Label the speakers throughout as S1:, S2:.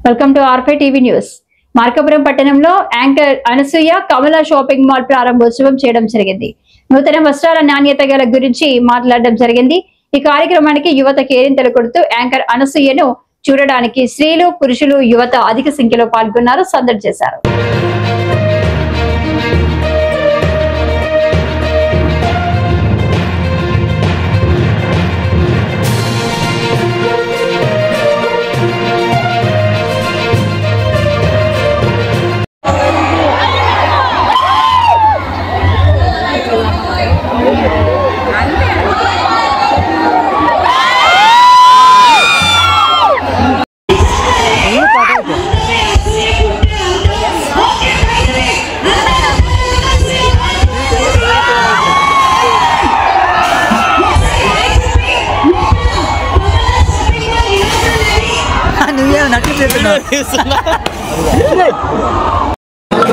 S1: Welcome to R5 TV news. Markapuram పట్టణంలో anchor Anasuya కమలా shopping mall ప్రారంభోత్సవం చేయడం జరిగింది. నూతన వస్త్రాల నాణ్యత గల గురించి మాట్లాడడం జరిగింది. ఈ కార్యక్రమానికి యువత కేరింతలు కొడుతూ యాంకర్ అనసూయను చూడడానికి స్త్రీలు, పురుషులు, యువత అధిక సంఖ్యలో పాల్గొన్నారు, సందడి చేశారు.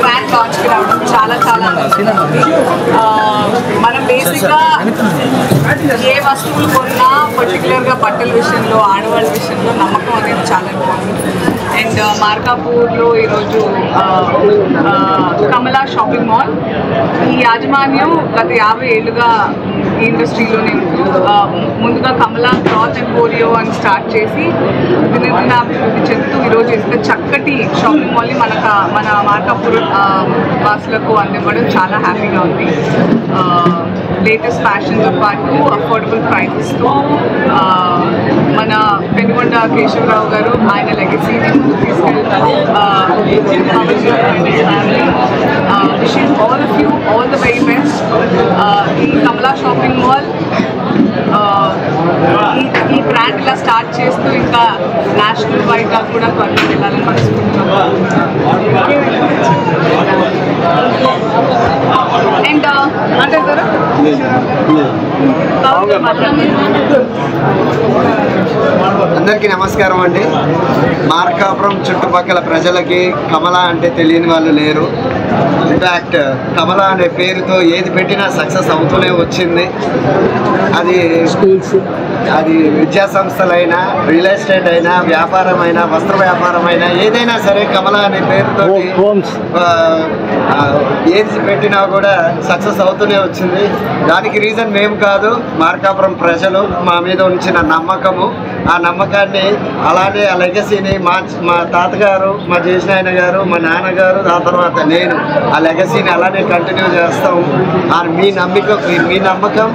S2: బ్రాండ్ లాంచ్ కి రావడం చాలా మనం బేసిక్గా ఏ వస్తువులు కొన్నా పర్టికులర్గా బట్టల విషయంలో, ఆడవాళ్ళ విషయంలో నమ్మకం అనేది చాలా ఇంపార్టెంట్. అండ్ మార్కాపూర్లో ఈరోజు కమలా షాపింగ్ మాల్, ఈ యాజమాన్యం గత 50 ఏళ్ళుగా ఈ ఇండస్ట్రీలో నేను ముందుగా కమలా క్లాత్ ఎంపోరియో అని స్టార్ట్ చేసి దినదినాభివృద్ధి చెందుతూ ఈరోజు ఇంత చక్కటి షాపింగ్ మాల్ని మన మార్కాపూర్ వాసులకు అందివ్వడం చాలా హ్యాపీగా ఉంది. లేటెస్ట్ ఫ్యాషన్తో పాటు అఫోర్డబుల్ ప్రైజెస్తో మన పెనుగొండ కేశవరావు గారు ఆయన లెగసీని తీసుకెళ్తారు. Wishing all of you all the very best. ఈ కమలా షాపింగ్ మాల్ ఈ బ్రాండ్ ఇలా స్టార్ట్ చేస్తూ ఇంకా నేషనల్ వైడ్గా కూడా త్వరగా వెళ్ళాలని మనసుకుంటున్నాం. అండ్ మాట్లాడతారా?
S3: అందరికీ నమస్కారం అండి. మార్కాపురం చుట్టుపక్కల ప్రజలకి కమలా అంటే తెలియని వాళ్ళు లేరు. ఇన్ఫ్యాక్ట్ కమలా అనే పేరుతో ఏది పెట్టినా సక్సెస్ అవుతూనే వచ్చింది. అది స్కూల్స్, అది విద్యా సంస్థలైనా, రియల్ ఎస్టేట్ అయినా, వ్యాపారం అయినా, వస్త్ర వ్యాపారం అయినా, ఏదైనా సరే కమలా అనే పేరుతో ఏది పెట్టినా కూడా సక్సెస్ అవుతూనే వచ్చింది. దానికి రీజన్ మేము కాదు, మార్కాపురం ప్రజలు మా మీద ఉంచిన నమ్మకము. ఆ నమ్మకాన్ని అలానే ఆ లెగసీని మా తాతగారు, మా జేసినాయన గారు, మా నాన్నగారు, ఆ తర్వాత నేను ఆ లెగసీని అలానే కంటిన్యూ చేస్తాము. మీ నమ్మకం